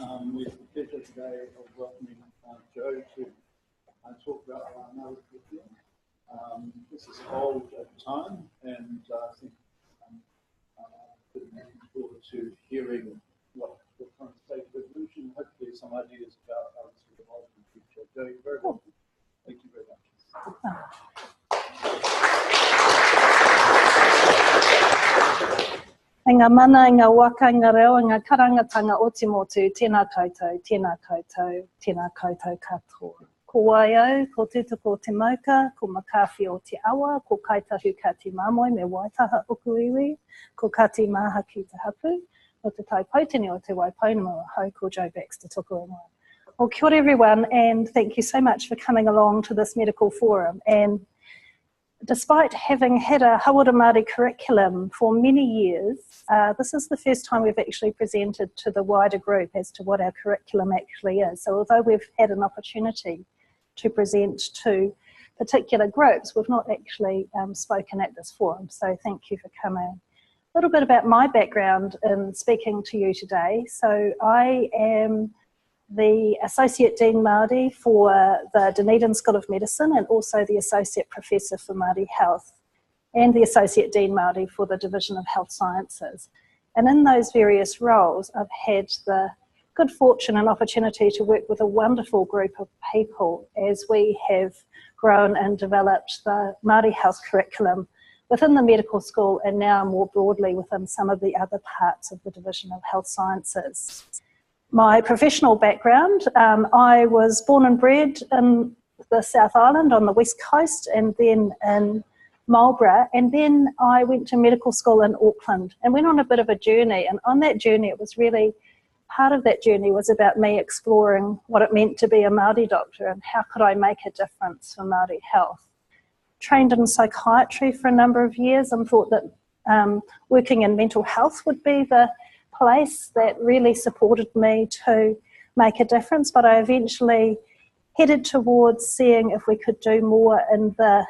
We have the pleasure today of welcoming Jo to talk about our Māori curriculum. This is old at the time, and I think we're looking forward to hearing what the current state of evolution, hopefully some ideas about how this will evolve in the future. Jo, you're very welcome. Thank you very much. Ngā mana, ngā waka, ngā reo, ngā karangatanga o te motu, tēnā koutou, tēnā koutou, tēnā koutou katoa. Ko waiau, ko tautoko te mauka, ko makawhi o te awa, ko kaitahu ka te mamoi me waitaha uku iwi, ko kati maha ki te hapu, o te tai pautini o te waipaunama hau, ko Jo Baxter toko ingoa. Well, kia ora everyone, and thank you so much for coming along to this medical forum. And despite having had a Hauora Māori curriculum for many years, this is the first time we've actually presented to the wider group as to what our curriculum actually is. So although we've had an opportunity to present to particular groups, we've not actually spoken at this forum, so thank you for coming. A little bit about my background in speaking to you today. So I am the Associate Dean Māori for the Dunedin School of Medicine and also the Associate Professor for Māori Health and the Associate Dean Māori for the Division of Health Sciences. And in those various roles, I've had the good fortune and opportunity to work with a wonderful group of people as we have grown and developed the Māori health curriculum within the medical school and now more broadly within some of the other parts of the Division of Health Sciences. My professional background, I was born and bred in the South Island on the West Coast and then in Marlborough, and then I went to medical school in Auckland and went on a bit of a journey, and on that journey it was really, part of that journey was about me exploring what it meant to be a Māori doctor and how could I make a difference for Māori health. Trained in psychiatry for a number of years and thought that working in mental health would be the place that really supported me to make a difference, but I eventually headed towards seeing if we could do more in the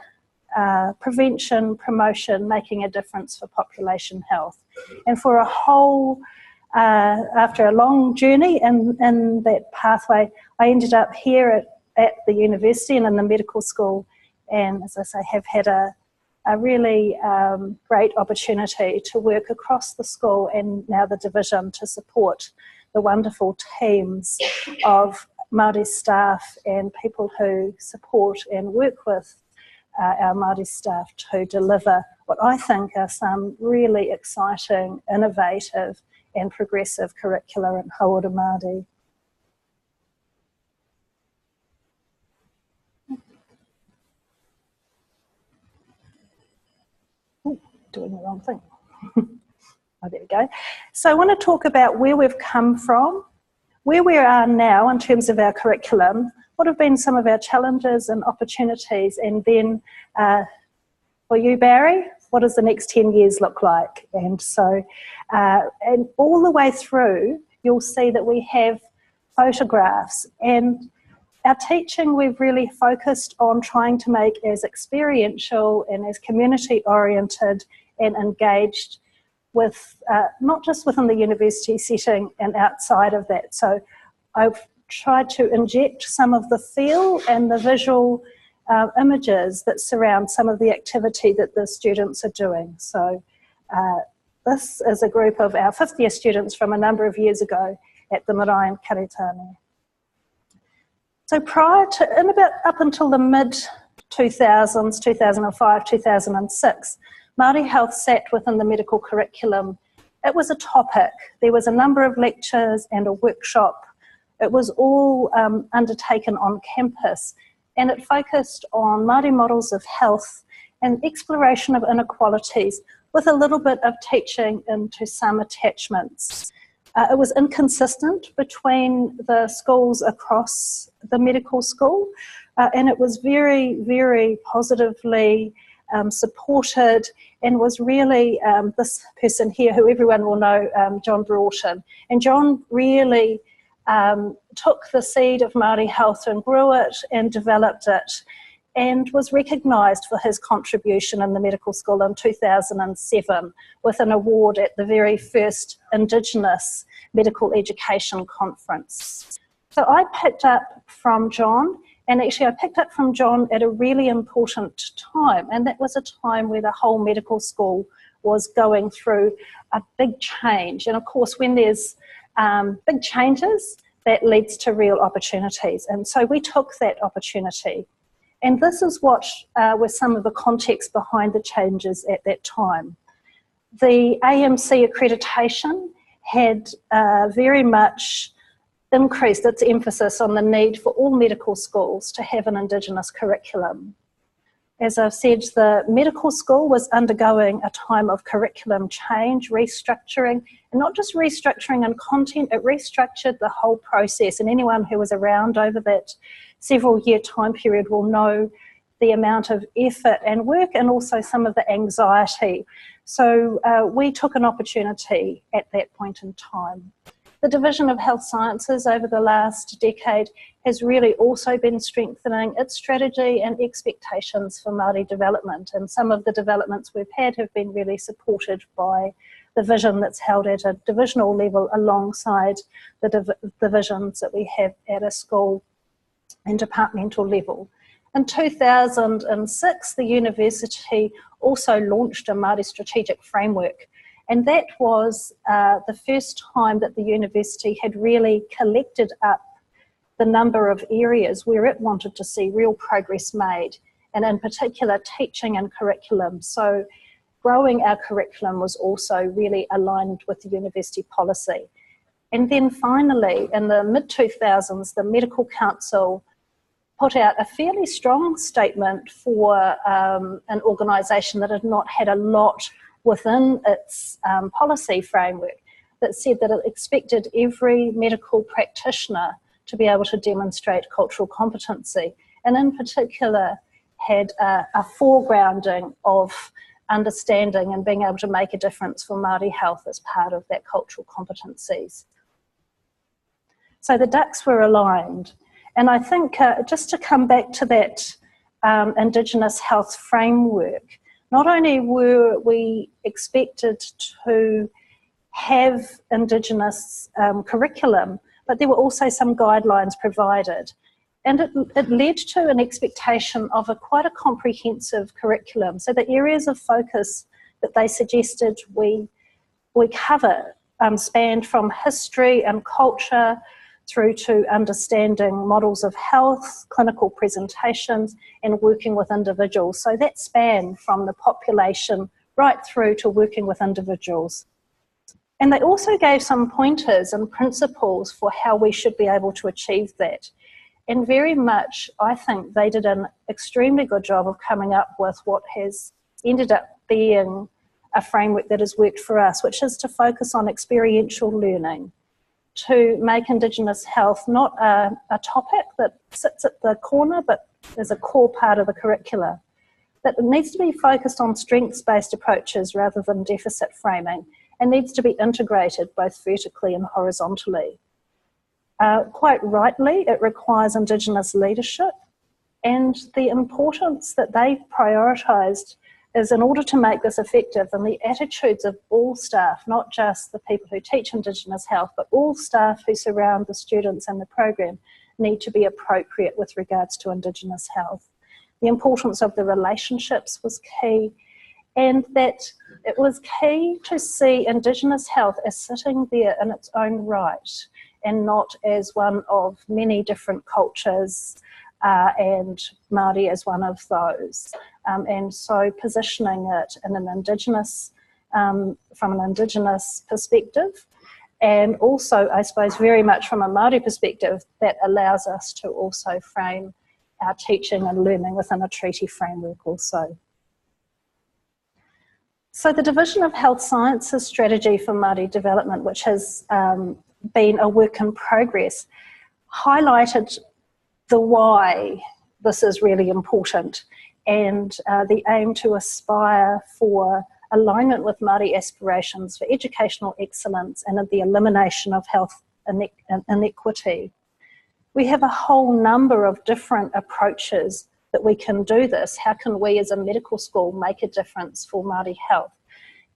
prevention, promotion, making a difference for population health. And for a whole, after a long journey in that pathway, I ended up here at the university and in the medical school, and as I say, have had a really great opportunity to work across the school and now the division to support the wonderful teams of Māori staff and people who support and work with our Māori staff to deliver what I think are some really exciting, innovative and progressive curricula in Hauora Māori. Doing the wrong thing. Oh, there we go. So I want to talk about where we've come from, where we are now in terms of our curriculum, what have been some of our challenges and opportunities, and then for you, Barry, what does the next 10 years look like? And so, and all the way through, you'll see that we have photographs, and our teaching, we've really focused on trying to make as experiential and as community-oriented and engaged with, not just within the university setting and outside of that. So I've tried to inject some of the feel and the visual images that surround some of the activity that the students are doing. So this is a group of our fifth year students from a number of years ago at the Marae and Karitane. So prior to, up until the mid-2000s, 2005, 2006, Māori health sat within the medical curriculum. It was a topic. There was a number of lectures and a workshop. It was all undertaken on campus, and it focused on Māori models of health and exploration of inequalities with a little bit of teaching into some attachments. It was inconsistent between the schools across the medical school, and it was very, very positively supported, and was really this person here, who everyone will know, John Broughton. And John really took the seed of Māori health and grew it and developed it. and was recognised for his contribution in the medical school in 2007 with an award at the very first Indigenous Medical Education Conference. So I picked up from John, and actually I picked up from John at a really important time, and that was a time where the whole medical school was going through a big change. And of course, when there's big changes, that leads to real opportunities. And so we took that opportunity. And this is what was some of the context behind the changes at that time. The AMC accreditation had very much increased its emphasis on the need for all medical schools to have an Indigenous curriculum. As I've said, the medical school was undergoing a time of curriculum change, restructuring, and not just restructuring in content, it restructured the whole process. And anyone who was around over that several-year time period will know the amount of effort and work and also some of the anxiety. So we took an opportunity at that point in time. The Division of Health Sciences over the last decade has really also been strengthening its strategy and expectations for Māori development, and some of the developments we've had have been really supported by the vision that's held at a divisional level alongside the divisions that we have at a school and departmental level. In 2006, the university also launched a Māori strategic framework, and that was the first time that the university had really collected up the number of areas where it wanted to see real progress made, and in particular teaching and curriculum. So growing our curriculum was also really aligned with the university policy. And then finally, in the mid-2000s, the Medical Council put out a fairly strong statement for an organisation that had not had a lot within its policy framework, that said that it expected every medical practitioner to be able to demonstrate cultural competency, and in particular had a foregrounding of understanding and being able to make a difference for Māori health as part of that cultural competencies. So the ducks were aligned. And I think just to come back to that Indigenous health framework, not only were we expected to have Indigenous curriculum, but there were also some guidelines provided. And it led to an expectation of quite a comprehensive curriculum. So the areas of focus that they suggested we cover spanned from history and culture through to understanding models of health, clinical presentations, and working with individuals. So that span from the population right through to working with individuals. And they also gave some pointers and principles for how we should be able to achieve that. And very much, I think they did an extremely good job of coming up with what has ended up being a framework that has worked for us, which is to focus on experiential learning, to make Indigenous health not a topic that sits at the corner, but is a core part of the curricula. That it needs to be focused on strengths-based approaches rather than deficit framing, and needs to be integrated both vertically and horizontally. Quite rightly, it requires Indigenous leadership, and the importance that they've prioritised is, in order to make this effective, and the attitudes of all staff, not just the people who teach Indigenous health, but all staff who surround the students and the program, need to be appropriate with regards to Indigenous health. The importance of the relationships was key, and that it was key to see Indigenous health as sitting there in its own right and not as one of many different cultures, and Māori as one of those. And so positioning it in an Indigenous, from an Indigenous perspective, and also, I suppose, very much from a Māori perspective, that allows us to also frame our teaching and learning within a treaty framework also. So the Division of Health Sciences strategy for Māori development, which has been a work in progress, highlighted the why this is really important, and the aim to aspire for alignment with Māori aspirations for educational excellence and the elimination of health inequity. We have a whole number of different approaches that we can do this? How can we as a medical school make a difference for Māori health?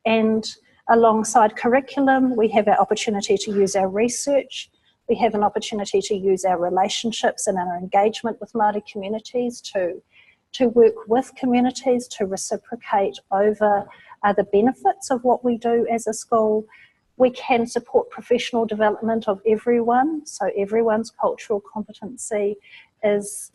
And alongside curriculum, we have our opportunity to use our research. We have an opportunity to use our relationships and our engagement with Māori communities to work with communities, to reciprocate over the benefits of what we do as a school. We can support professional development of everyone, so everyone's cultural competency is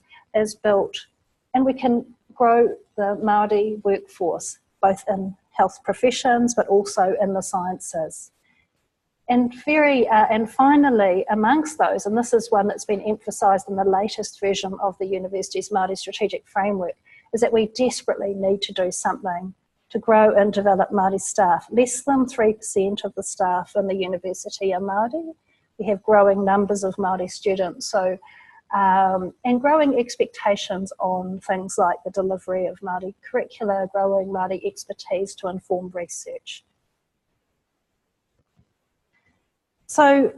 built. And we can grow the Māori workforce, both in health professions, but also in the sciences. And finally, amongst those, and this is one that's been emphasised in the latest version of the university's Māori Strategic Framework, is that we desperately need to do something to grow and develop Māori staff. Less than 3% of the staff in the university are Māori. We have growing numbers of Māori students, so and growing expectations on things like the delivery of Māori curricula, growing Māori expertise to inform research. So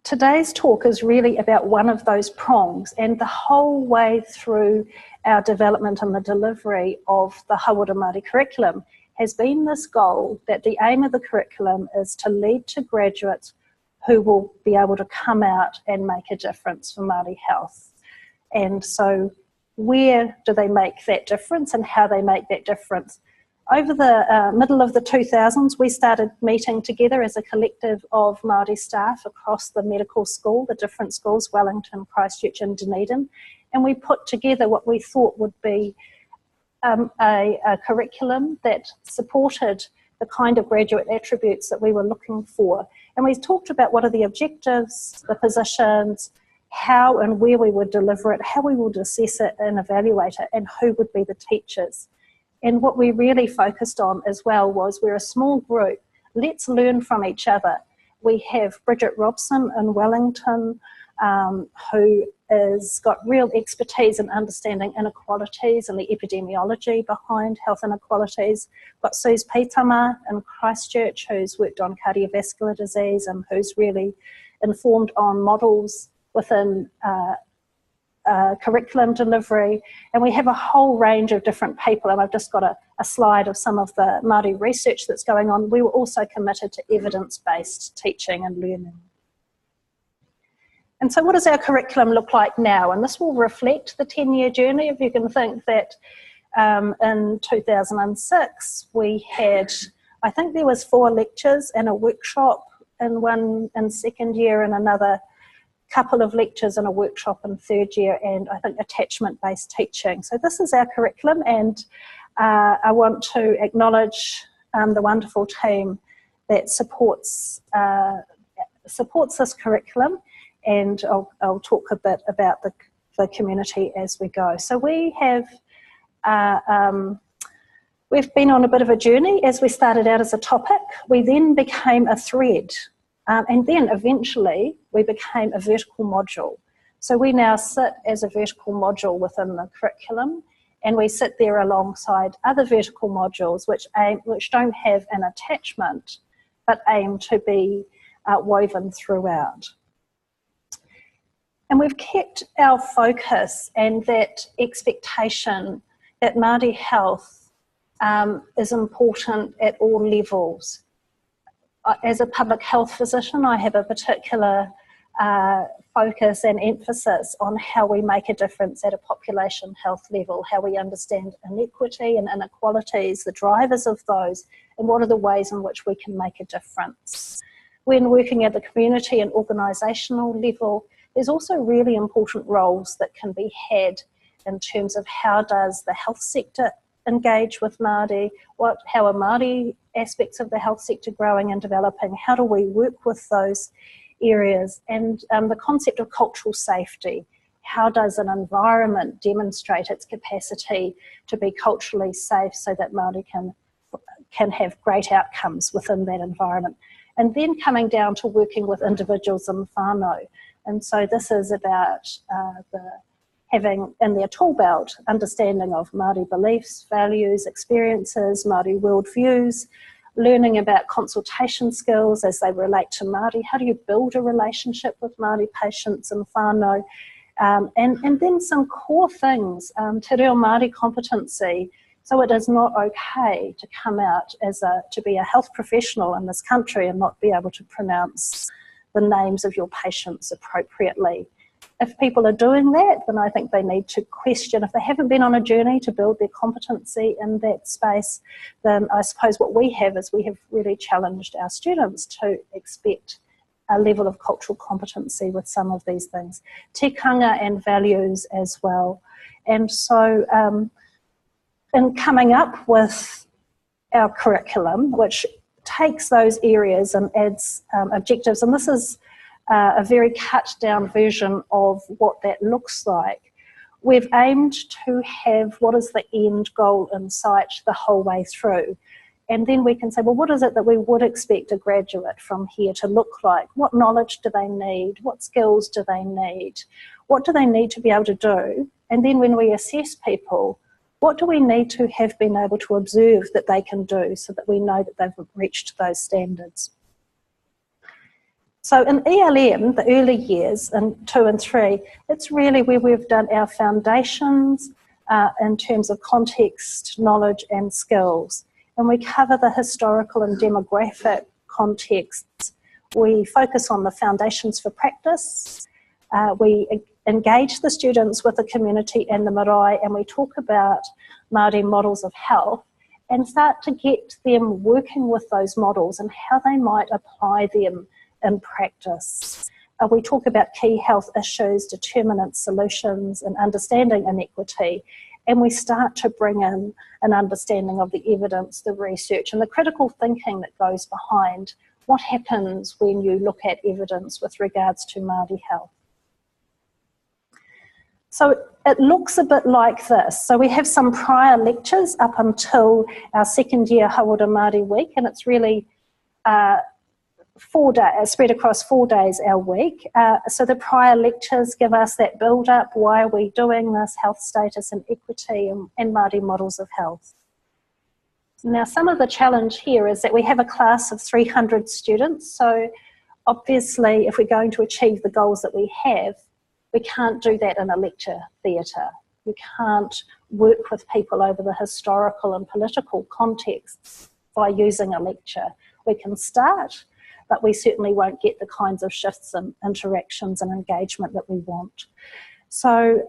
today's talk is really about one of those prongs, and the whole way through our development and the delivery of the Hauora Māori curriculum has been this goal that the aim of the curriculum is to lead to graduates who will be able to come out and make a difference for Māori health. And so where do they make that difference and how they make that difference? Over the middle of the 2000s, we started meeting together as a collective of Māori staff across the medical school, the different schools, Wellington, Christchurch and Dunedin, and we put together what we thought would be a curriculum that supported the kind of graduate attributes that we were looking for. And we talked about what are the objectives, the positions, how and where we would deliver it, how we would assess it and evaluate it, and who would be the teachers. And what we really focused on as well was we're a small group, let's learn from each other. We have Bridget Robson in Wellington, who has got real expertise in understanding inequalities and the epidemiology behind health inequalities. We've got Suze Pitama in Christchurch, who's worked on cardiovascular disease and who's really informed on models within curriculum delivery. And we have a whole range of different people, and I've just got a slide of some of the Māori research that's going on. We were also committed to evidence-based teaching and learning. And so what does our curriculum look like now? And this will reflect the 10-year journey. If you can think that in 2006 we had, I think there was 4 lectures and a workshop in one in second year, and another couple of lectures and a workshop in third year, and I think attachment-based teaching. So this is our curriculum, and I want to acknowledge the wonderful team that supports this curriculum, and I'll talk a bit about the community as we go. So we have we've been on a bit of a journey. As we started out as a topic, we then became a thread, and then eventually we became a vertical module. So we now sit as a vertical module within the curriculum, and we sit there alongside other vertical modules which don't have an attachment but aim to be woven throughout. And we've kept our focus and that expectation that Māori health is important at all levels. As a public health physician, I have a particular focus and emphasis on how we make a difference at a population health level, how we understand inequity and inequalities, the drivers of those, and what are the ways in which we can make a difference. When working at the community and organisational level, there's also really important roles that can be had in terms of how does the health sector engage with Māori, how are Māori aspects of the health sector growing and developing, how do we work with those areas, and the concept of cultural safety. How does an environment demonstrate its capacity to be culturally safe so that Māori can have great outcomes within that environment? And then coming down to working with individuals in whānau. And so this is about having in their tool belt understanding of Māori beliefs, values, experiences, Māori worldviews, learning about consultation skills as they relate to Māori. How do you build a relationship with Māori patients in whānau? And then some core things, te reo Māori competency. So it is not okay to come out to be a health professional in this country and not be able to pronounce the names of your patients appropriately. If people are doing that, then I think they need to question. If they haven't been on a journey to build their competency in that space, then I suppose what we have is we have really challenged our students to expect a level of cultural competency with some of these things. Tikanga and values as well. And so in coming up with our curriculum, which takes those areas and adds objectives, and this is a very cut down version of what that looks like. We've aimed to have what is the end goal in sight the whole way through. And then we can say, well, what is it that we would expect a graduate from here to look like? What knowledge do they need? What skills do they need? What do they need to be able to do? And then when we assess people, what do we need to have been able to observe that they can do so that we know that they've reached those standards? So in ELM, the early years, in 2 and 3, it's really where we've done our foundations in terms of context, knowledge and skills. And we cover the historical and demographic contexts. We focus on the foundations for practice. We engage the students with the community and the marae, and we talk about Māori models of health and start to get them working with those models and how they might apply them in practice. We talk about key health issues, determinant solutions and understanding inequity, and we start to bring in an understanding of the evidence, the research and the critical thinking that goes behind what happens when you look at evidence with regards to Māori health. So it looks a bit like this. So we have some prior lectures up until our second year Hauora Māori week, and it's really 4 days, spread across 4 days our week. So the prior lectures give us that build-up, why are we doing this, health status and equity and Māori models of health. Now some of the challenge here is that we have a class of 300 students, so obviously if we're going to achieve the goals that we have, we can't do that in a lecture theatre. You can't work with people over the historical and political contexts by using a lecture. We can start, but we certainly won't get the kinds of shifts and interactions and engagement that we want. So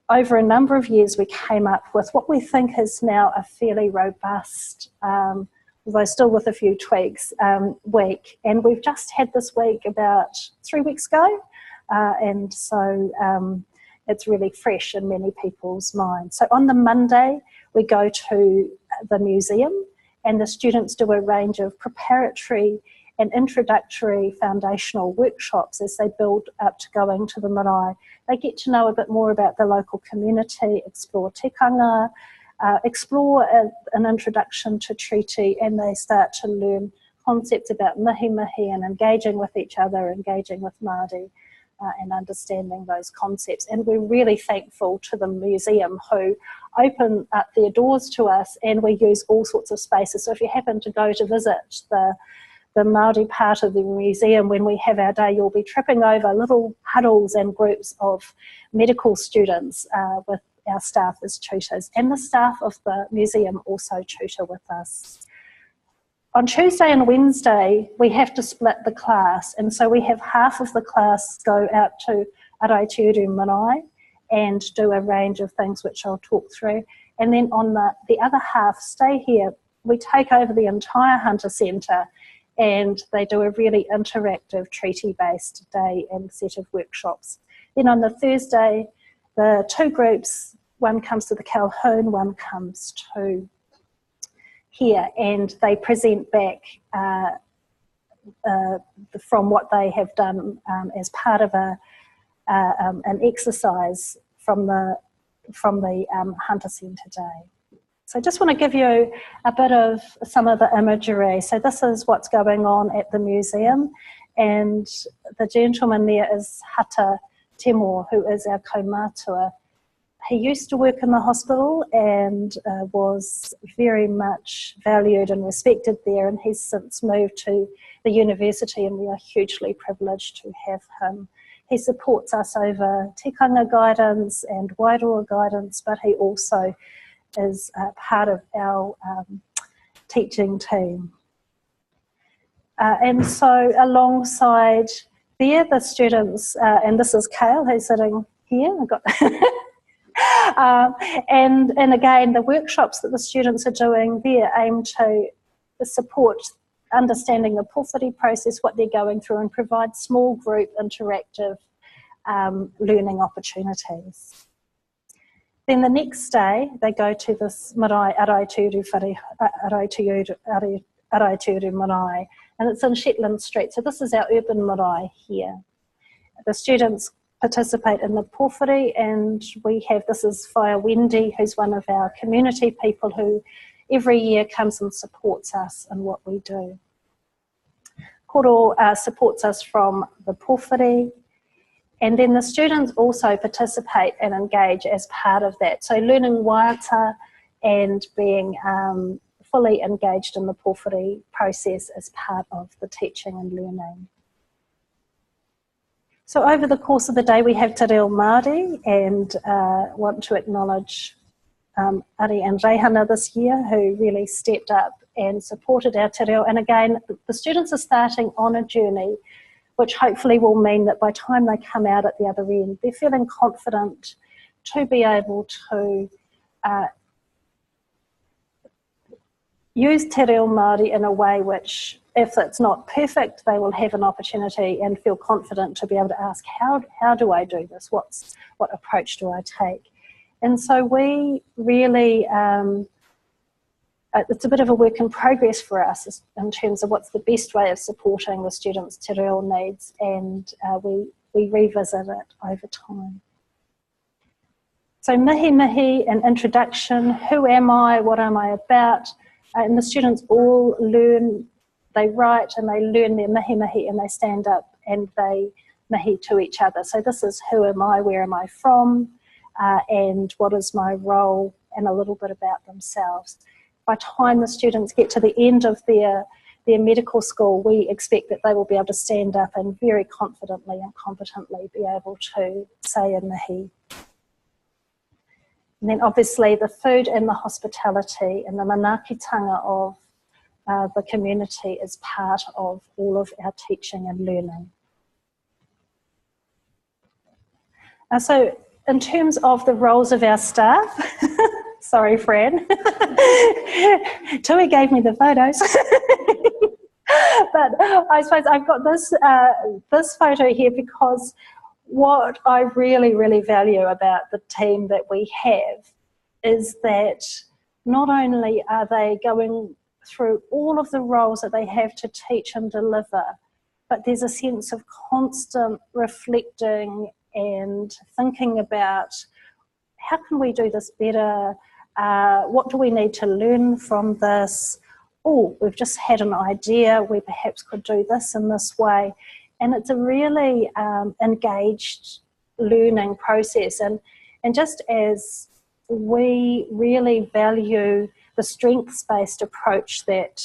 over a number of years we came up with what we think is now a fairly robust, although still with a few tweaks, week. And we've just had this week about 3 weeks ago, and so it's really fresh in many people's minds. So on the Monday we go to the museum, and the students do a range of preparatory and introductory foundational workshops as they build up to going to the marae. They get to know a bit more about the local community, explore tikanga, explore an introduction to treaty, and they start to learn concepts about mihi and engaging with each other, engaging with Māori, and understanding those concepts. And we're really thankful to the museum who open up their doors to us, and we use all sorts of spaces. So if you happen to go to visit the Māori part of the museum when we have our day, you'll be tripping over little huddles and groups of medical students with our staff as tutors, and the staff of the museum also tutor with us. On Tuesday and Wednesday, we have to split the class, and so we have half of the class go out to Araitiuru Marae and do a range of things which I'll talk through. And then on the other half stay here. We take over the entire Hunter Centre, and they do a really interactive treaty-based day and set of workshops. Then on the Thursday, the two groups, one comes to the Calhoun, one comes to here, and they present back from what they have done as part of an exercise from the Hunter Centre Day. So I just want to give you a bit of some of the imagery. So this is what's going on at the museum, and the gentleman there is Hata Temo, who is our kaumātua. He used to work in the hospital and was very much valued and respected there, and he's since moved to the university, and we are hugely privileged to have him. He supports us over tikanga guidance and wairoa guidance, but he also is part of our teaching team. And so alongside there, the students, and this is Kale who's sitting here, I've got and again, the workshops that the students are doing there aim to support understanding the pōwhiri process, what they're going through, and provide small group interactive learning opportunities. Then the next day, they go to this marae, Araituru Marae, and it's in Shetland Street. So this is our urban marae here. The students participate in the pōwhiri, and we have, this is via Wendy, who's one of our community people who every year comes and supports us in what we do. Koro supports us from the pōwhiri, and then the students also participate and engage as part of that. So learning waiata and being fully engaged in the pōwhiri process as part of the teaching and learning. So over the course of the day we have te reo Māori, and want to acknowledge Ari and Reihana this year, who really stepped up and supported our te reo. And again, the students are starting on a journey which hopefully will mean that by the time they come out at the other end, they're feeling confident to be able to use te reo Māori in a way which, if it's not perfect, they will have an opportunity and feel confident to be able to ask, how do I do this? What approach do I take? And so we really, it's a bit of a work in progress for us in terms of what's the best way of supporting the students' te reo needs, and we revisit it over time. So mihi mihi, an introduction, who am I, what am I about? And the students all learn, they write and they learn their mihi mihi, and they stand up and they mihi to each other. So this is who am I, where am I from, and what is my role, and a little bit about themselves. By the time the students get to the end of their medical school, we expect that they will be able to stand up and very confidently and competently be able to say a mihi. And then obviously the food and the hospitality and the manaakitanga of the community is part of all of our teaching and learning. So in terms of the roles of our staff, sorry Fran, Tui gave me the photos. But I suppose I've got this photo here because what I really, really value about the team that we have is that not only are they going through all of the roles that they have to teach and deliver, but there's a sense of constant reflecting and thinking about how can we do this better, what do we need to learn from this, oh, we've just had an idea, we perhaps could do this in this way. And it's a really engaged learning process. And just as we really value the strengths-based approach that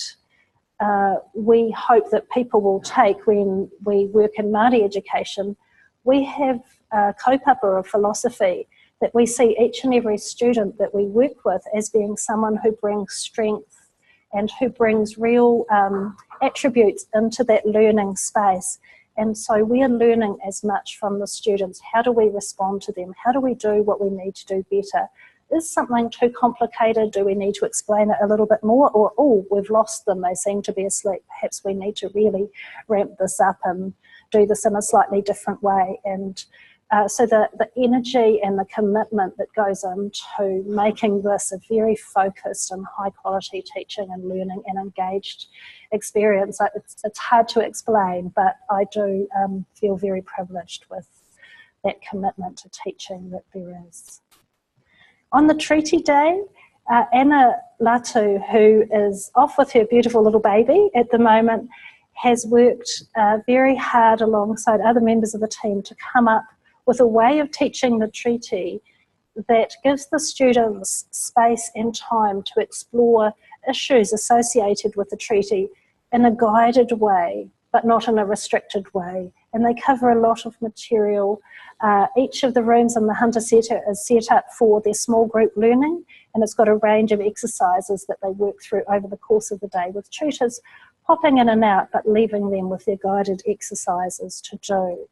we hope that people will take when we work in Māori education, we have a kaupapa or a philosophy that we see each and every student that we work with as being someone who brings strength and who brings real attributes into that learning space. And so we are learning as much from the students. How do we respond to them? How do we do what we need to do better? Is something too complicated? Do we need to explain it a little bit more? Or, oh, we've lost them, they seem to be asleep. Perhaps we need to really ramp this up and do this in a slightly different way. And so the energy and the commitment that goes into making this a very focused and high quality teaching and learning and engaged experience, it's hard to explain, but I do feel very privileged with that commitment to teaching that there is. On the treaty day, Anna Latu, who is off with her beautiful little baby at the moment, has worked very hard alongside other members of the team to come up with a way of teaching the treaty that gives the students space and time to explore issues associated with the treaty in a guided way, but not in a restricted way. and they cover a lot of material. Each of the rooms in the Hunter Centre is set up for their small group learning, and it's got a range of exercises that they work through over the course of the day, with tutors popping in and out but leaving them with their guided exercises to do.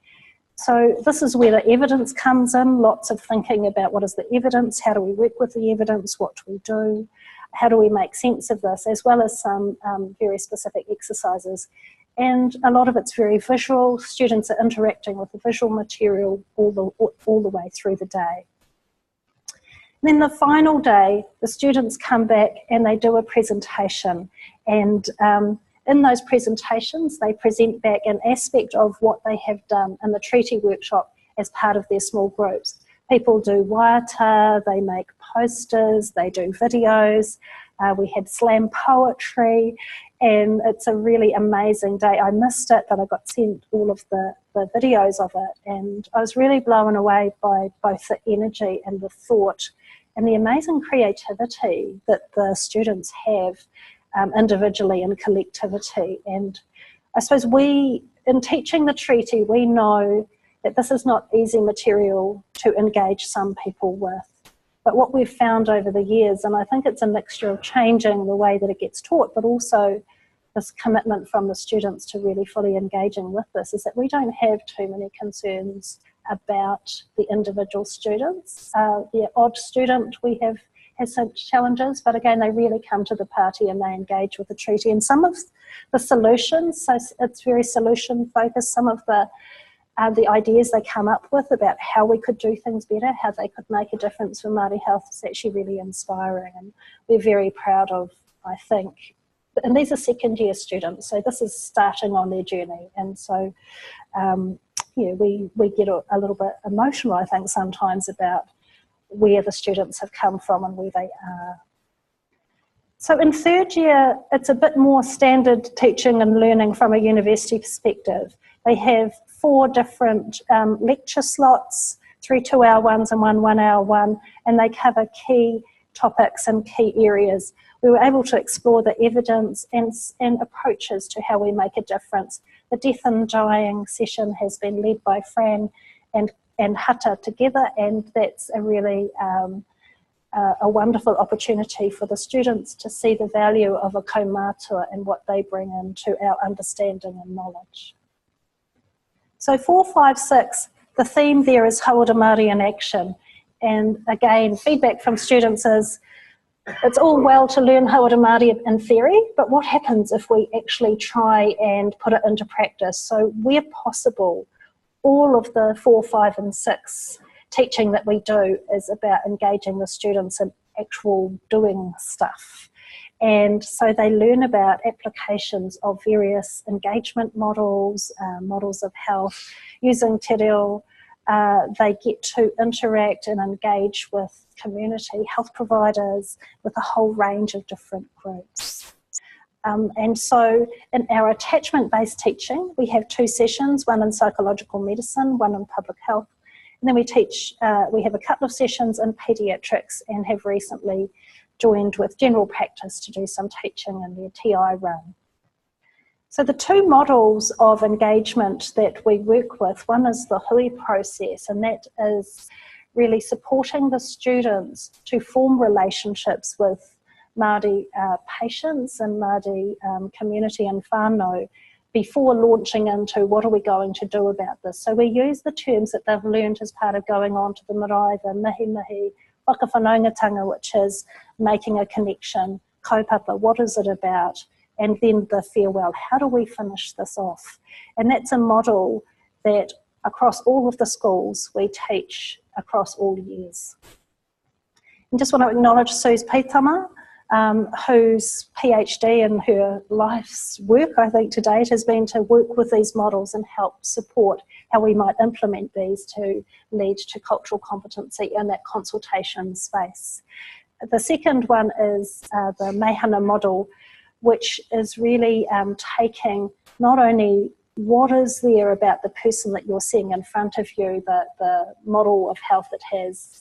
So this is where the evidence comes in, lots of thinking about what is the evidence, how do we work with the evidence, what do we do, how do we make sense of this, as well as some very specific exercises. And a lot of it's very visual. Students are interacting with the visual material all the way through the day. And then the final day, the students come back and they do a presentation. And in those presentations, they present back an aspect of what they have done in the treaty workshop as part of their small groups. People do waiata, they make posters, they do videos. We had slam poetry, and it's a really amazing day. I missed it, but I got sent all of the videos of it, and I was really blown away by both the energy and the thought and the amazing creativity that the students have individually and collectivity. And I suppose in teaching the treaty, we know that this is not easy material to engage some people with. But what we've found over the years, and I think it's a mixture of changing the way that it gets taught, but also this commitment from the students to really fully engaging with this, is that we don't have too many concerns about the individual students. The odd student we have has such challenges, but again, they really come to the party and they engage with the treaty. And some of the solutions, so it's very solution focused, some of the ideas they come up with about how we could do things better, how they could make a difference for Māori health, is actually really inspiring, and we're very proud of, I think. And these are second year students, so this is starting on their journey, and so we get a little bit emotional, I think, sometimes about where the students have come from and where they are. So in third year, it's a bit more standard teaching and learning from a university perspective. They have 4 different lecture slots, 3 2-hour ones and 1 1-hour one, and they cover key topics and key areas. We were able to explore the evidence and approaches to how we make a difference. The death and dying session has been led by Fran and Hata together, and that's a really a wonderful opportunity for the students to see the value of a kaumātua and what they bring into our understanding and knowledge. So 4, 5, 6, the theme there is Hauora Māori in action. And again, feedback from students is, it's all well to learn Hauora Māori in theory, but what happens if we actually try and put it into practice? So where possible, all of the 4, 5 and 6 teaching that we do is about engaging the students in actual doing stuff. And so they learn about applications of various engagement models, models of health, using te reo. They get to interact and engage with community health providers, with a whole range of different groups. And so in our attachment-based teaching, we have 2 sessions, one in psychological medicine, one in public health. And then we have a couple of sessions in paediatrics and have recently joined with general practice to do some teaching in their TI run. So the 2 models of engagement that we work with, one is the hui process, and that is really supporting the students to form relationships with Māori patients and Māori community and whānau before launching into what are we going to do about this. So we use the terms that they've learned as part of going on to the marae, the mihi mihi, whakawhanaungatanga, which is making a connection, kaupapa, what is it about, and then the farewell, how do we finish this off? And that's a model that across all of the schools we teach across all years. And just want to acknowledge Sue's Pitama, whose PhD and her life's work, I think, to date has been to work with these models and help support how we might implement these to lead to cultural competency in that consultation space. The second one is the Meihana model, which is really taking not only what is there about the person that you're seeing in front of you, the model of health that has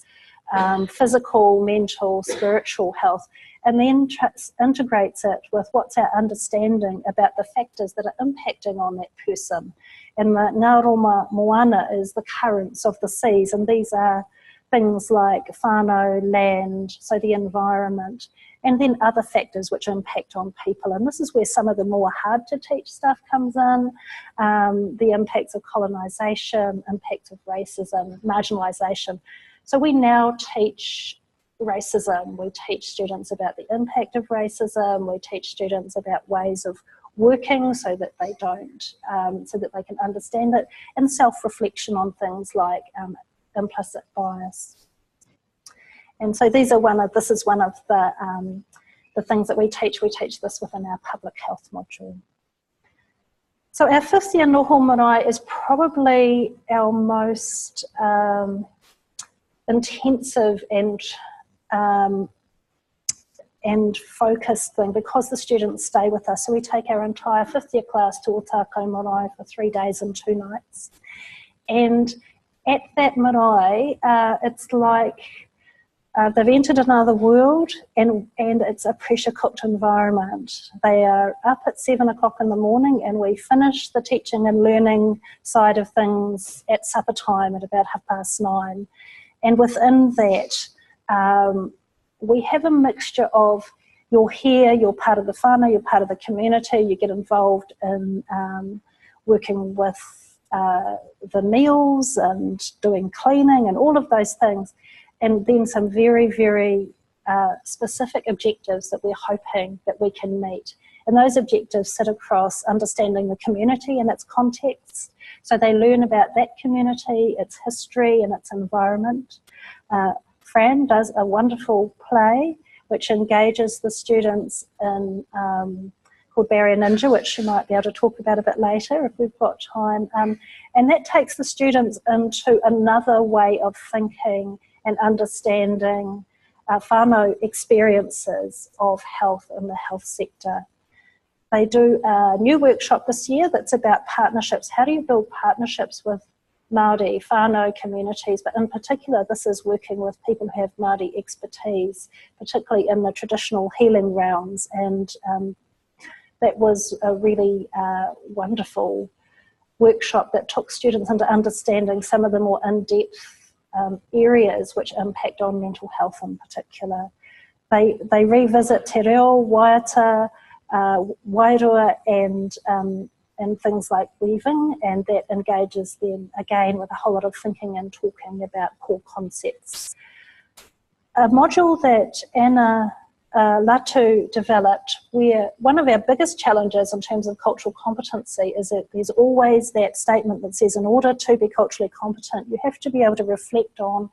physical, mental, spiritual health, and then integrates it with what's our understanding about the factors that are impacting on that person. And the ngā moana is the currents of the seas, and these are things like whānau, land, so the environment, and then other factors which impact on people. And this is where some of the more hard to teach stuff comes in, the impacts of colonisation, impacts of racism, marginalisation. So we now teach racism, we teach students about the impact of racism, we teach students about ways of working so that they don't, so that they can understand it, and self-reflection on things like implicit bias. And so this is one of the things that we teach. We teach this within our public health module. So our fifth year Noho-Marae is probably our most intensive and focused thing, because the students stay with us. So we take our entire fifth year class to tautoko marae for 3 days and 2 nights. And at that marae, it's like they've entered another world, and it's a pressure cooked environment. They are up at 7 o'clock in the morning, and we finish the teaching and learning side of things at supper time at about 9:30. And within that, we have a mixture of, you're here, you're part of the whānau, you're part of the community, you get involved in working with the meals and doing cleaning and all of those things, and then some very, very specific objectives that we're hoping that we can meet. And those objectives sit across understanding the community and its context. So they learn about that community, its history and its environment. Fran does a wonderful play which engages the students in called Barrier Ninja, which she might be able to talk about a bit later if we've got time. And that takes the students into another way of thinking and understanding whānau experiences of health in the health sector. They do a new workshop this year that's about partnerships. How do you build partnerships with Māori, whānau communities, but in particular this is working with people who have Māori expertise, particularly in the traditional healing realms, and that was a really wonderful workshop that took students into understanding some of the more in-depth areas which impact on mental health in particular. They revisit te reo, waiata, wairua and things like weaving, and that engages them again with a whole lot of thinking and talking about core concepts. A module that Anna Latu developed, where one of our biggest challenges in terms of cultural competency is that there's always that statement that says in order to be culturally competent you have to be able to reflect on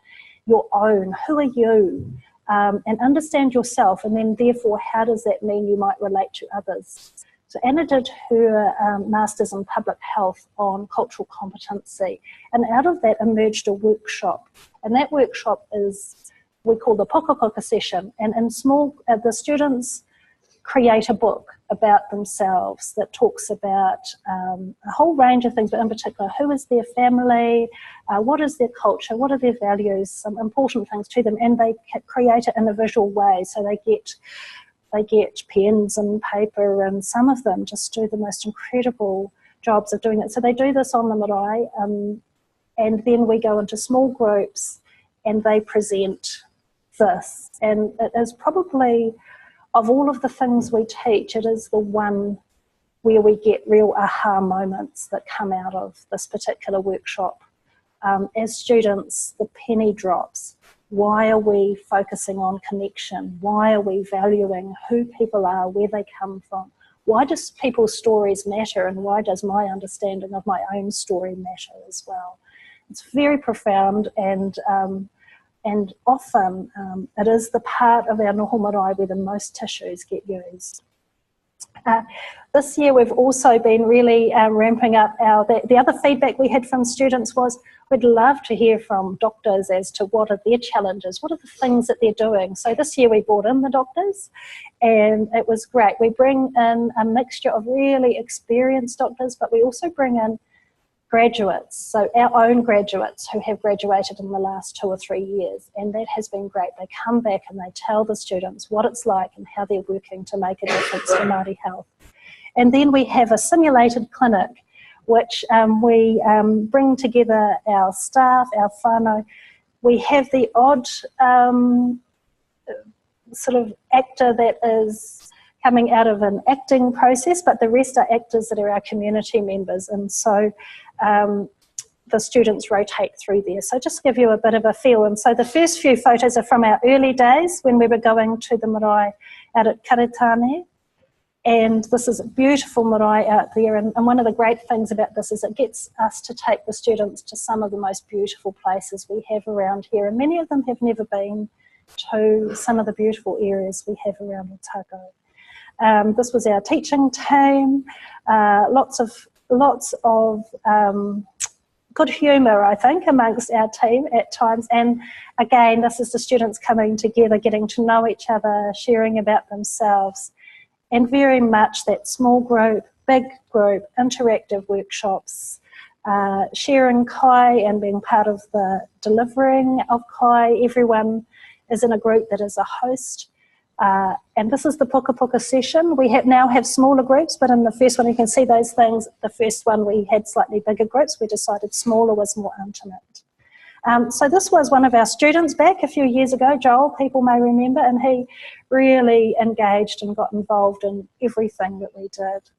your own, who are you, and understand yourself, and then therefore how does that mean you might relate to others. So Anna did her Masters in Public Health on cultural competency, and out of that emerged a workshop, and that workshop is, we call the poka session, and in small, the students create a book about themselves that talks about a whole range of things, but in particular, who is their family, what is their culture, what are their values, some important things to them, and they create it in a visual way. So they get pens and paper, and some of them just do the most incredible jobs of doing it. So they do this on the marae, and then we go into small groups and they present this. And it is probably, of all of the things we teach, it is the one where we get real aha moments that come out of this particular workshop. As students, the penny drops. Why are we focusing on connection? Why are we valuing who people are, where they come from? Why do people's stories matter, and why does my understanding of my own story matter as well? It's very profound, and often it is the part of our Noho-Marae where the most tissues get used. This year we've also been really ramping up the other feedback we had from students was we'd love to hear from doctors as to what are their challenges, what are the things that they're doing. So this year we brought in the doctors, and it was great. We bring in a mixture of really experienced doctors, but we also bring in graduates, so our own graduates who have graduated in the last 2 or 3 years, and that has been great. They come back and they tell the students what it's like and how they're working to make a difference for Māori health. And then we have a simulated clinic which we bring together our staff, our whānau. We have the odd sort of actor that is coming out of an acting process, but the rest are actors that are our community members, and so the students rotate through there. So just to give you a bit of a feel, and so the first few photos are from our early days when we were going to the marae out at Karetane, and this is a beautiful marae out there, and one of the great things about this is it gets us to take the students to some of the most beautiful places we have around here, and many of them have never been to some of the beautiful areas we have around Otago. This was our teaching team, lots of good humour, I think, amongst our team at times. And again, this is the students coming together, getting to know each other, sharing about themselves, and very much that small group, big group, interactive workshops, sharing kai and being part of the delivering of kai. Everyone is in a group that is a host. And this is the puka puka session. We now have smaller groups, but in the first one you can see those things. The first one we had slightly bigger groups. We decided smaller was more intimate. So this was one of our students back a few years ago, Joel, people may remember, and he really engaged and got involved in everything that we did.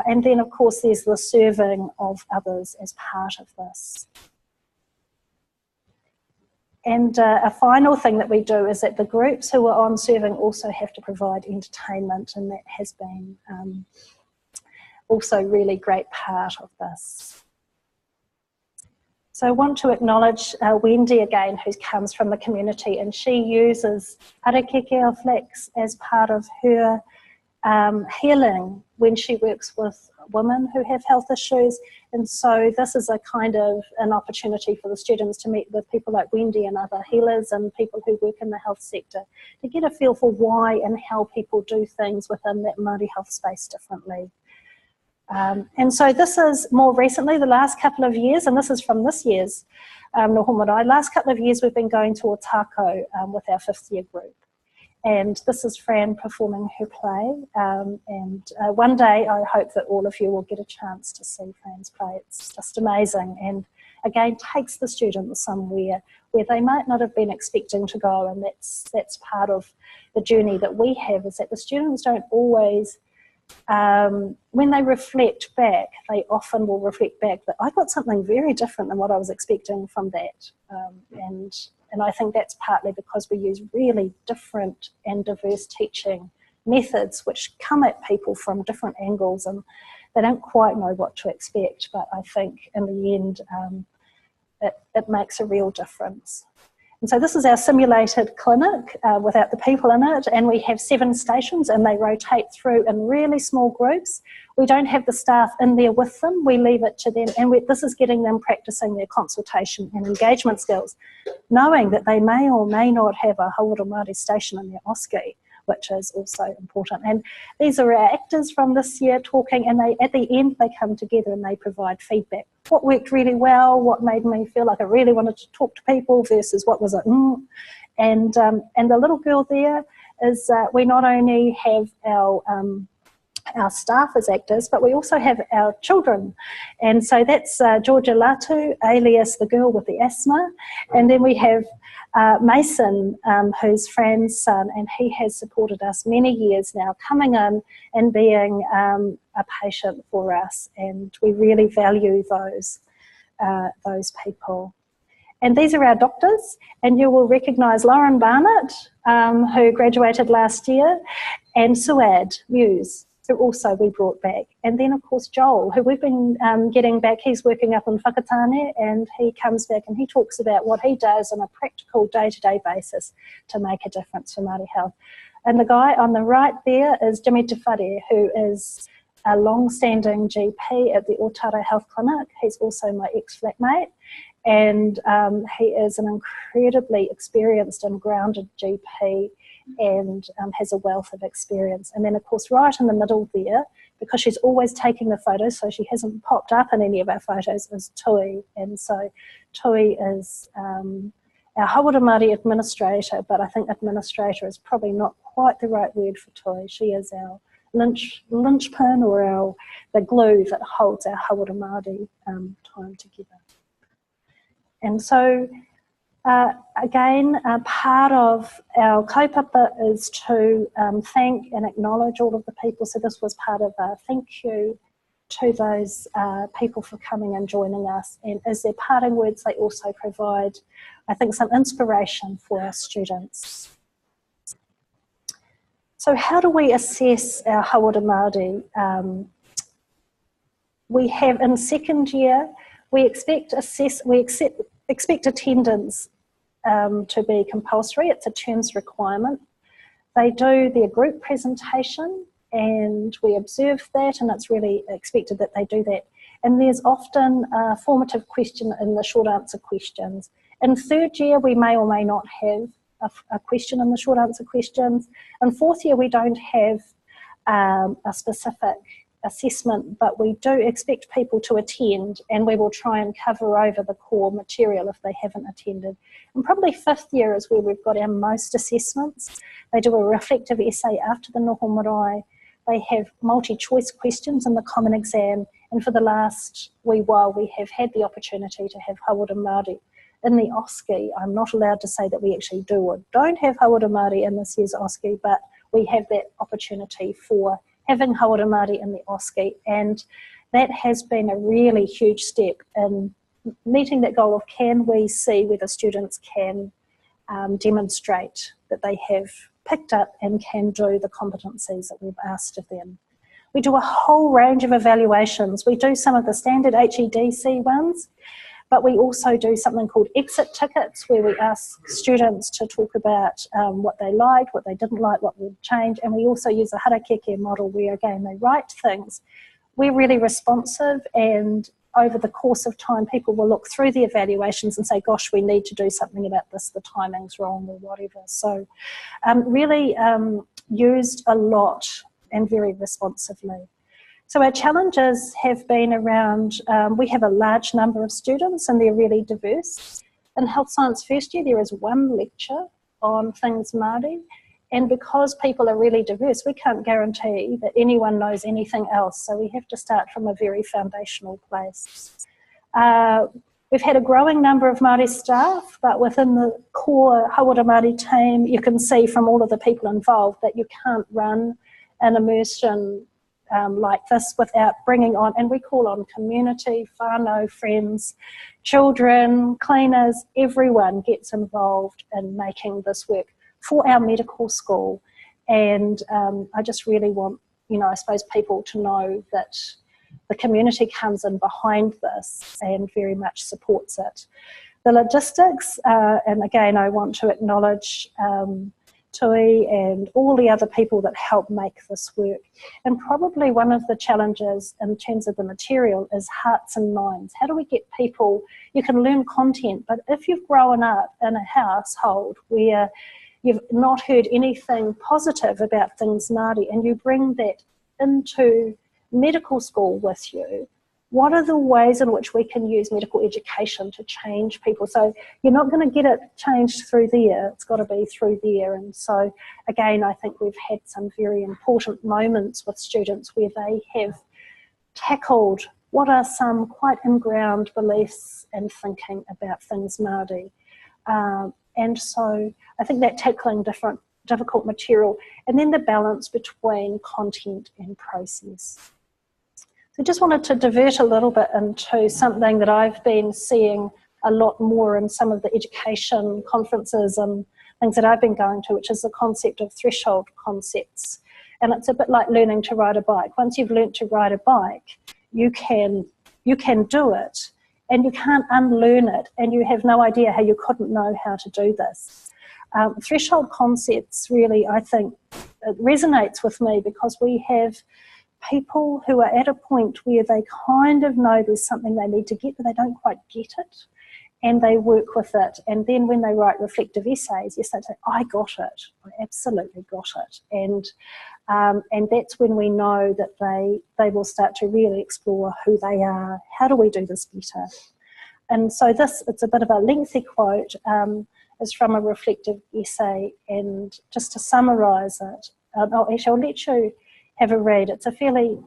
And then of course there's the serving of others as part of this. And a final thing that we do is that the groups who are on serving also have to provide entertainment, and that has been also a really great part of this. So I want to acknowledge Wendy again, who comes from the community, and she uses harakeke of flax as part of her healing when she works with women who have health issues. And so this is a kind of an opportunity for the students to meet with people like Wendy and other healers and people who work in the health sector to get a feel for why and how people do things within that Māori health space differently. And so this is more recently, the last couple of years, and this is from this year's Noho-Marae. Last couple of years we've been going to Otago with our 5th year group. And this is Fran performing her play, and one day I hope that all of you will get a chance to see Fran's play. It's just amazing, and again takes the students somewhere where they might not have been expecting to go, and that's part of the journey that we have, is that the students don't always, when they reflect back, they often will reflect back that I got something very different than what I was expecting from that, and I think that's partly because we use really different and diverse teaching methods which come at people from different angles, and they don't quite know what to expect, but I think in the end it makes a real difference. And so this is our simulated clinic without the people in it, and we have 7 stations and they rotate through in really small groups. We don't have the staff in there with them, we leave it to them, and this is getting them practicing their consultation and engagement skills, knowing that they may or may not have a Hauora Māori station in their OSCE, which is also important. And these are our actors from this year talking, and at the end they come together and they provide feedback. What worked really well, what made me feel like I really wanted to talk to people versus what was and the little girl there is, we not only have our staff as actors, but we also have our children. And so that's Georgia Latu, alias the girl with the asthma. And then we have Mason, who's Fran's son, and he has supported us many years now, coming in and being a patient for us. And we really value those people. And these are our doctors, and you will recognise Lauren Barnett, who graduated last year, and Suad Muse, who also we brought back. And then of course Joel, who we've been getting back. He's working up in Whakatane, and he comes back and he talks about what he does on a practical day-to-day basis to make a difference for Māori health. And the guy on the right there is Jimmy Te Whare, who is a long-standing GP at the Otara Health Clinic. He's also my ex-flatmate, and he is an incredibly experienced and grounded GP, and has a wealth of experience. And then of course right in the middle there because she's always taking the photos, so she hasn't popped up in any of our photos, is Tui. And so Tui is our Hauora Māori administrator, but I think administrator is probably not quite the right word for Tui. She is our linchpin, or the glue that holds our Hauora Māori time together. And so again, part of our kaupapa is to thank and acknowledge all of the people. So this was part of a thank you to those people for coming and joining us. And as their parting words, they also provide, I think, some inspiration for our students. So how do we assess our Hauora Māori? We have in second year, we expect attendance to be compulsory. It's a terms requirement. They do their group presentation and we observe that, and it's really expected that they do that. And there's often a formative question in the short answer questions. In third year, we may or may not have a question in the short answer questions. In fourth year, we don't have a specific assessment, but we do expect people to attend, and we will try and cover over the core material if they haven't attended. And probably fifth year is where we've got our most assessments. They do a reflective essay after the Noho-Marae. They have multi-choice questions in the common exam, and for the last wee while we have had the opportunity to have Hauora Māori in the OSCE. I'm not allowed to say that we actually do or don't have Hauora Māori in this year's OSCE, but we have that opportunity for having Hauora Māori in the OSCE, and that has been a really huge step in meeting that goal of can we see whether students can demonstrate that they have picked up and can do the competencies that we've asked of them. We do a whole range of evaluations. We do some of the standard HEDC ones, but we also do something called exit tickets, where we ask students to talk about what they liked, what they didn't like, what would change, and we also use a harakeke model where, again, they write things. We're really responsive, and over the course of time, people will look through the evaluations and say, gosh, we need to do something about this, the timing's wrong or whatever. So really used a lot and very responsively. So our challenges have been around, we have a large number of students and they're really diverse. In health science first year, there is one lecture on things Māori, and because people are really diverse, we can't guarantee that anyone knows anything else. So we have to start from a very foundational place. We've had a growing number of Māori staff, but within the core Hauora Māori team, you can see from all of the people involved that you can't run an immersion like this without bringing on, and we call on community, whānau, friends, children, cleaners, everyone gets involved in making this work for our medical school. And I just really want, I suppose, people to know that the community comes in behind this and very much supports it. The logistics, and again, I want to acknowledge Tui and all the other people that help make this work. And probably one of the challenges in terms of the material is hearts and minds. How do we get people, you can learn content, but if you've grown up in a household where you've not heard anything positive about things Māori and you bring that into medical school with you, what are the ways in which we can use medical education to change people? So you're not going to get it changed through there, it's got to be through there. And so again, I think we've had some very important moments with students where they have tackled what are some quite in-ground beliefs and thinking about things Māori. And so I think that tackling difficult material, and then the balance between content and process. I just wanted to divert a little bit into something that I've been seeing a lot more in some of the education conferences and things that I've been going to, which is the concept of threshold concepts. And it's a bit like learning to ride a bike. Once you've learnt to ride a bike, you can do it, and you can't unlearn it, and you have no idea how you couldn't know how to do this. Threshold concepts really, I think, it resonates with me because we have people who are at a point where they kind of know there's something they need to get, but they don't quite get it, and they work with it. And then when they write reflective essays, yes, they say, I got it, I absolutely got it. And And that's when we know that they will start to really explore who they are. How do we do this better? And so it's a bit of a lengthy quote, is from a reflective essay, and just to summarise it, I'll let you have a read. It's a fairly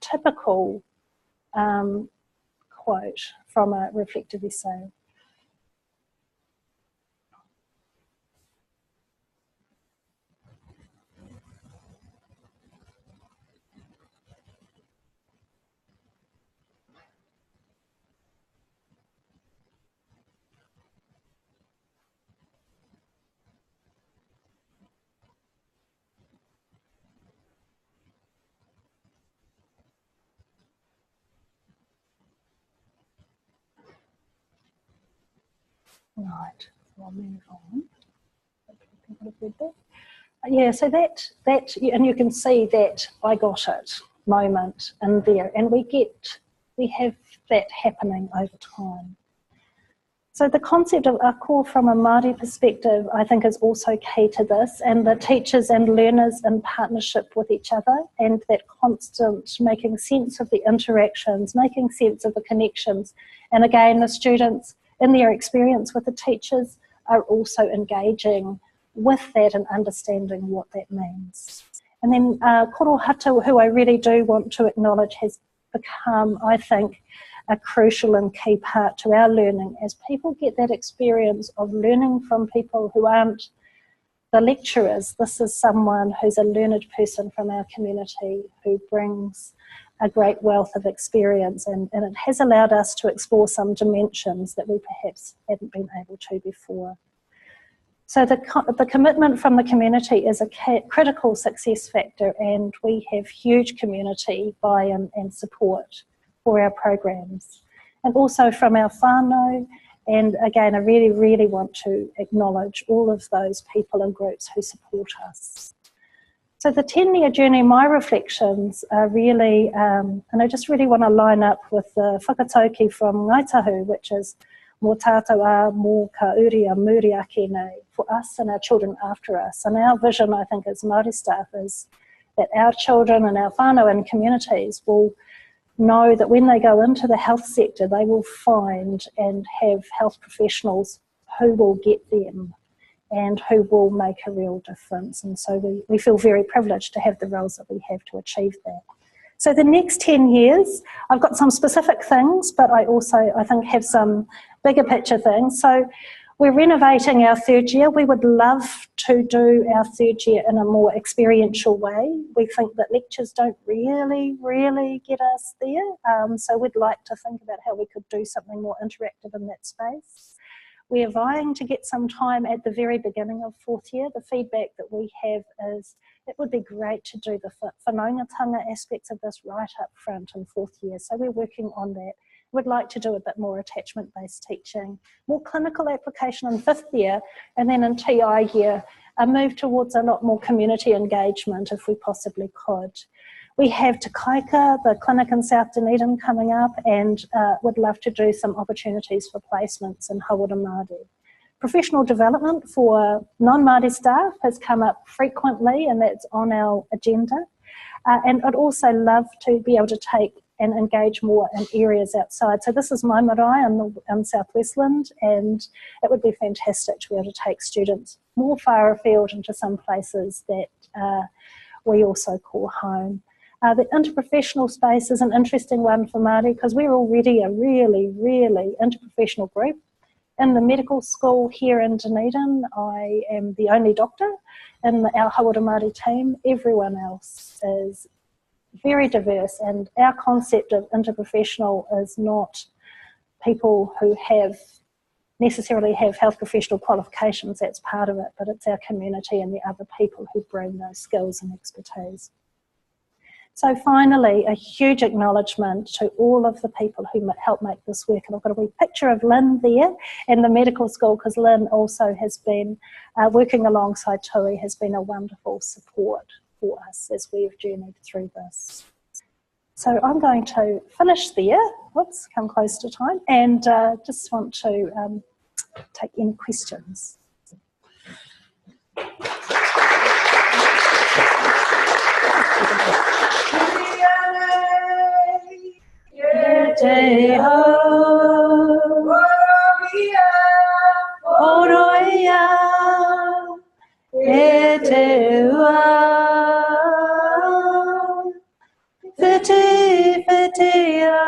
typical quote from a reflective essay. Right, so I'll move on. Yeah, so that, and you can see that I got it moment in there, and we have that happening over time. So the concept of ako from a Māori perspective, I think, is also key to this, and the teachers and learners in partnership with each other, and that constant making sense of the interactions, making sense of the connections. And again, the students, in their experience with the teachers, are also engaging with that and understanding what that means. And then Kōhatu, who I really do want to acknowledge, has become, I think, a crucial and key part to our learning, as people get that experience of learning from people who aren't the lecturers. This is someone who's a learned person from our community who brings a great wealth of experience, and it has allowed us to explore some dimensions that we perhaps hadn't been able to before. So the commitment from the community is a critical success factor, and we have huge community buy-in and support for our programs. And also from our whānau, and again, I really, really want to acknowledge all of those people and groups who support us. So the 10-year journey, my reflections are really, and I just really want to line up with the whakatauki from Ngaitahu, which is mō tātou a mō ka uri a muri ake nei, for us and our children after us. And our vision, I think, as Māori staff is that our children and our whānau and communities will know that when they go into the health sector, they will find and have health professionals who will get them and who will make a real difference. And so we feel very privileged to have the roles that we have to achieve that. So the next 10 years, I've got some specific things, but I also, I think, have some bigger picture things. So we're renovating our third year. We would love to do our third year in a more experiential way. We think that lectures don't really get us there. So we'd like to think about how we could do something more interactive in that space. We are vying to get some time at the very beginning of fourth year. The feedback that we have is it would be great to do the whanaungatanga aspects of this right up front in fourth year. So we're working on that. We'd like to do a bit more attachment-based teaching, more clinical application in fifth year, and then in TI year, a move towards a lot more community engagement if we possibly could. We have Te Kaika, the clinic in South Dunedin, coming up, and would love to do some opportunities for placements in Hauora Māori. Professional development for non-Māori staff has come up frequently, and that's on our agenda. And I'd also love to be able to take and engage more in areas outside. So this is my marae in South Westland, and it would be fantastic to be able to take students more far afield into some places that we also call home. The interprofessional space is an interesting one for Māori because we're already a really interprofessional group. In the medical school here in Dunedin, I am the only doctor in our Hauora Māori team. Everyone else is very diverse, and our concept of interprofessional is not people who necessarily have health professional qualifications. That's part of it, but it's our community and the other people who bring those skills and expertise. So finally, a huge acknowledgement to all of the people who help make this work. And I've got a wee picture of Lynn there in the medical school, because Lynn also has been working alongside Tui, has been a wonderful support for us as we've journeyed through this. So I'm going to finish there. Whoops, come close to time. And just want to take any questions. E te hau, oroia, e te ua, whiti whitia,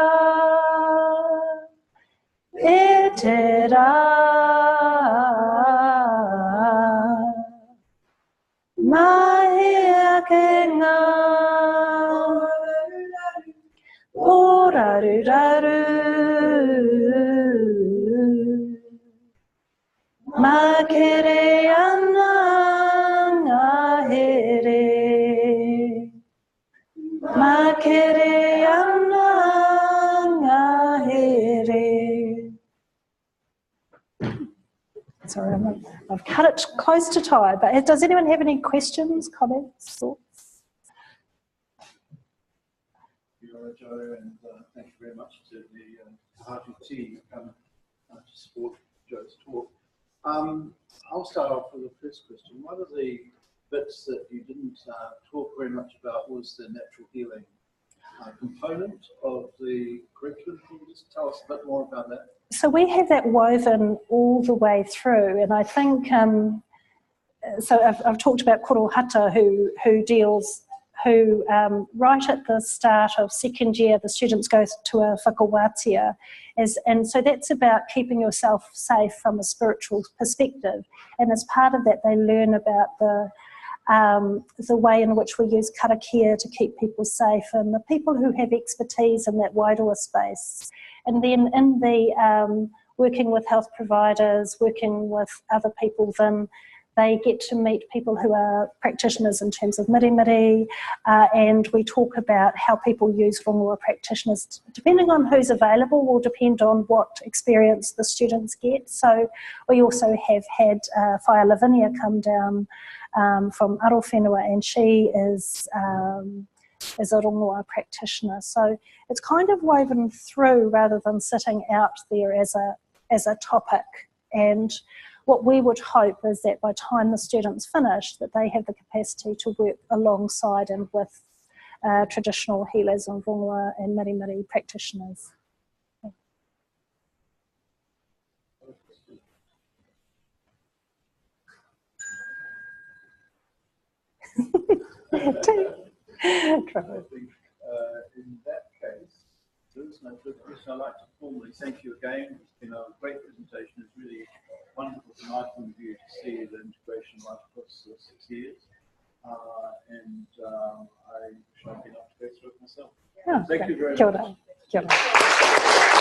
e te rā, mai ake ngā, o raru raru, ma kere ana ngā here, ma kere ana ngā here. Sorry, I've cut it close to time, but does anyone have any questions, comments, thoughts? Joe, and thank you very much to the Kōhatu team to support Joe's talk. I'll start off with the first question. One of the bits that you didn't talk very much about was the natural healing component of the curriculum. Can you just tell us a bit more about that? So we have that woven all the way through, and I think, so I've talked about korohata who right at the start of second year, the students go to a whakawātia, and so that's about keeping yourself safe from a spiritual perspective. And as part of that, they learn about the way in which we use karakia to keep people safe, and the people who have expertise in that wairua space. And then in the working with health providers, working with other people, then they get to meet people who are practitioners in terms of mirimiri, and we talk about how people use rongoa practitioners. Depending on who's available will depend on what experience the students get. So we also have had Whaia Lavinia come down from Arowhenua, and she is a rongoa practitioner. So it's kind of woven through rather than sitting out there as a topic. And what we would hope is that by the time the students finish, that they have the capacity to work alongside and with traditional healers and rongoa and mirimiri practitioners. I think in that case, there is no further question. I'd like to formally thank you again. It's been a great presentation. It's really wonderful from my point of view to see the integration right across the 6 years. And I wish I'd been able to go through it myself. Oh, thank you very Kia much. ora. Kia ora.